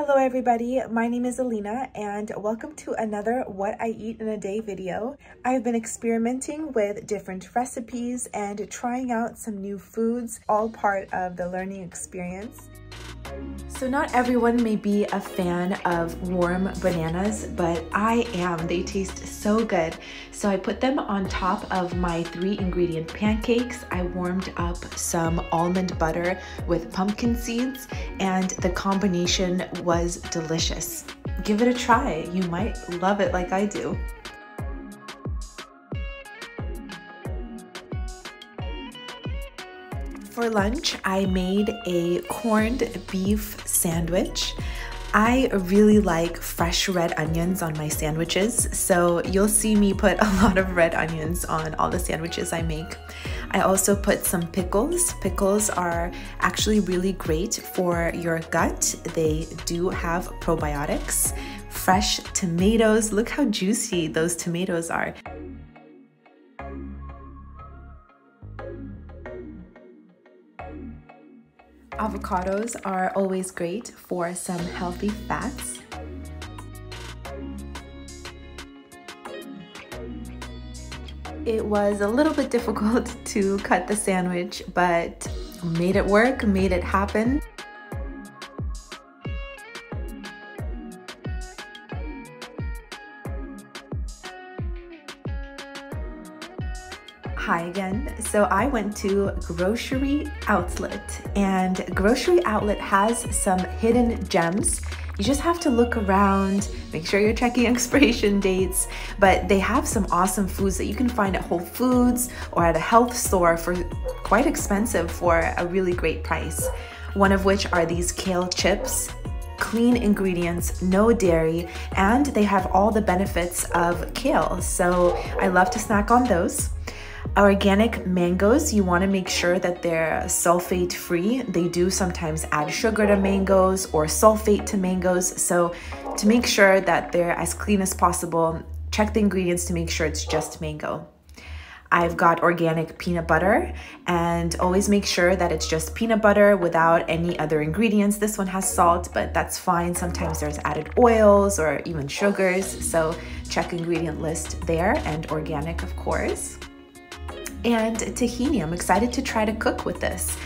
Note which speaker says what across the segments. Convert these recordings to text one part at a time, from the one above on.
Speaker 1: Hello everybody, my name is Alina and welcome to another What I Eat in a Day video. I've been experimenting with different recipes and trying out some new foods, all part of the learning experience. So not everyone may be a fan of warm bananas, but I am. They taste so good. So I put them on top of my 3-ingredient pancakes. I warmed up some almond butter with pumpkin seeds, and the combination was delicious. Give it a try. You might love it like I do. For lunch, I made a corned beef sandwich. I really like fresh red onions on my sandwiches, so you'll see me put a lot of red onions on all the sandwiches I make. I also put some pickles. Pickles are actually really great for your gut. They do have probiotics. Fresh tomatoes, look how juicy those tomatoes are. Avocados are always great for some healthy fats. It was a little bit difficult to cut the sandwich, but made it work, made it happen. Hi again. So I went to Grocery Outlet, and Grocery Outlet has some hidden gems. You just have to look around, make sure you're checking expiration dates, but they have some awesome foods that you can find at Whole Foods or at a health store for quite expensive for a really great price. One of which are these kale chips. Clean ingredients, no dairy, and they have all the benefits of kale. So I love to snack on those. Organic mangoes, you want to make sure that they're sulfate free. They do sometimes add sugar to mangoes or sulfate to mangoes. So to make sure that they're as clean as possible, check the ingredients to make sure it's just mango. I've got organic peanut butter, and always make sure that it's just peanut butter without any other ingredients. This one has salt, but that's fine. Sometimes there's added oils or even sugars. So check ingredient list there, and organic, of course. And tahini, I'm excited to try to cook with this.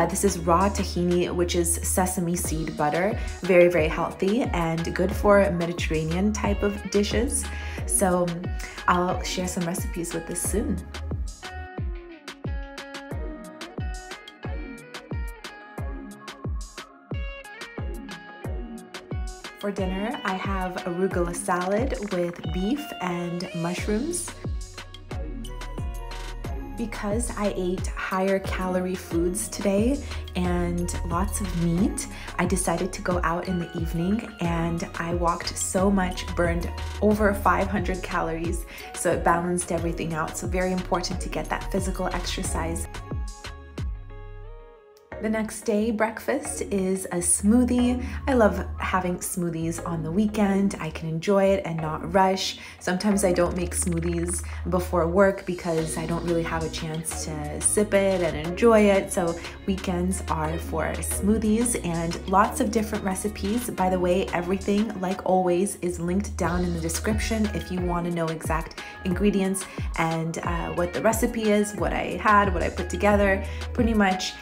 Speaker 1: This is raw tahini, which is sesame seed butter. Very, very healthy and good for Mediterranean type of dishes. So I'll share some recipes with this soon. For dinner, I have arugula salad with beef and mushrooms. Because I ate higher calorie foods today and lots of meat, I decided to go out in the evening, and I walked so much, burned over 500 calories, so it balanced everything out. So very important to get that physical exercise. The next day, breakfast is a smoothie. I love having smoothies on the weekend. I can enjoy it and not rush. Sometimes I don't make smoothies before work because I don't really have a chance to sip it and enjoy it. So weekends are for smoothies, and lots of different recipes. By the way, everything, like always, is linked down in the description if you want to know exact ingredients and what the recipe is, what I had, what I put together, pretty much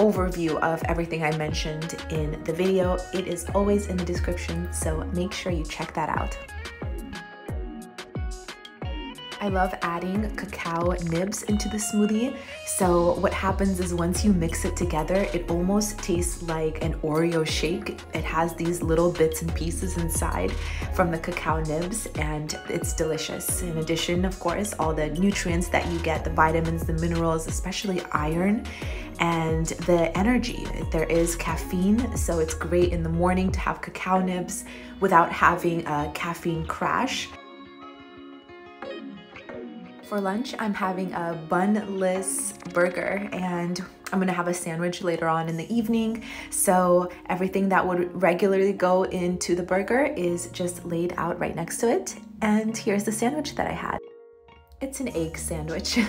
Speaker 1: overview of everything I mentioned in the video. It is always in the description, so make sure you check that out. I love adding cacao nibs into the smoothie. So what happens is once you mix it together, it almost tastes like an Oreo shake. It has these little bits and pieces inside from the cacao nibs, and it's delicious. In addition, of course, all the nutrients that you get, the vitamins, the minerals, especially iron, and the energy. There is caffeine, so it's great in the morning to have cacao nibs without having a caffeine crash. For lunch, I'm having a bunless burger, and I'm gonna have a sandwich later on in the evening. So everything that would regularly go into the burger is just laid out right next to it. And here's the sandwich that I had. It's an egg sandwich.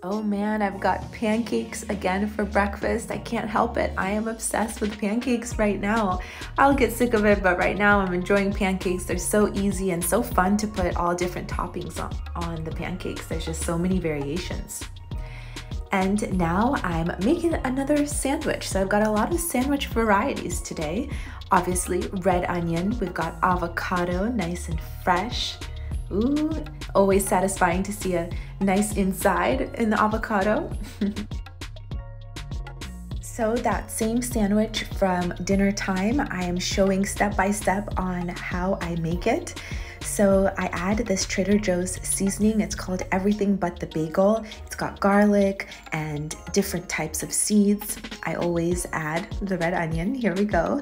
Speaker 1: Oh man, I've got pancakes again for breakfast. I can't help it. I am obsessed with pancakes right now. I'll get sick of it, but right now I'm enjoying pancakes. They're so easy and so fun to put all different toppings on the pancakes. There's just so many variations. And now I'm making another sandwich. So I've got a lot of sandwich varieties today. Obviously, red onion. We've got avocado, nice and fresh. Ooh, always satisfying to see a nice inside in the avocado. So that same sandwich from dinner time, I am showing step by step on how I make it. So I add this Trader Joe's seasoning. It's called Everything But the Bagel. It's got garlic and different types of seeds. I always add the red onion. Here we go.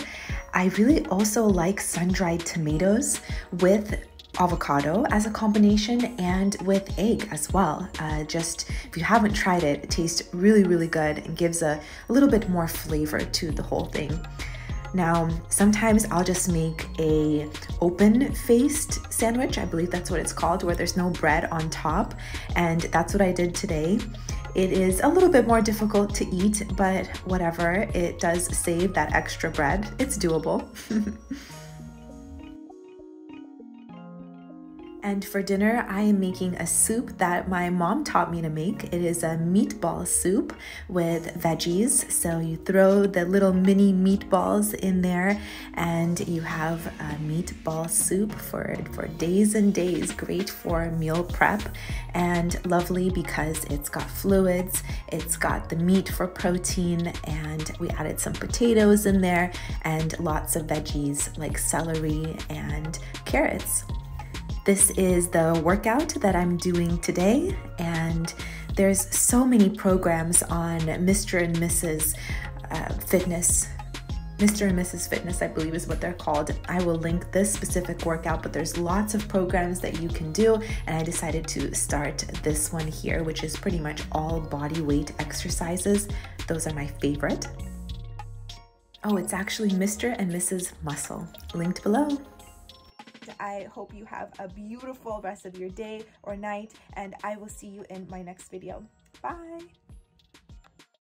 Speaker 1: I really also like sun-dried tomatoes with avocado as a combination and with egg as well. Just if you haven't tried it, it tastes really, really good and gives a little bit more flavor to the whole thing. Now, sometimes I'll just make a open-faced sandwich. I believe that's what it's called, where there's no bread on top. And that's what I did today. It is a little bit more difficult to eat, but whatever, it does save that extra bread. It's doable. And for dinner, I am making a soup that my mom taught me to make. It is a meatball soup with veggies. So you throw the little mini meatballs in there and you have a meatball soup for days and days. Great for meal prep and lovely because it's got fluids, it's got the meat for protein, and we added some potatoes in there and lots of veggies like celery and carrots. This is the workout that I'm doing today, and there's so many programs on Mr. and Mrs. Fitness. Mr. and Mrs. Fitness, I believe is what they're called. I will link this specific workout, but there's lots of programs that you can do, and I decided to start this one here, which is pretty much all body weight exercises. Those are my favorite. Oh, it's actually Mr. and Mrs. Muscle, linked below. I hope you have a beautiful rest of your day or night, and I will see you in my next video. Bye!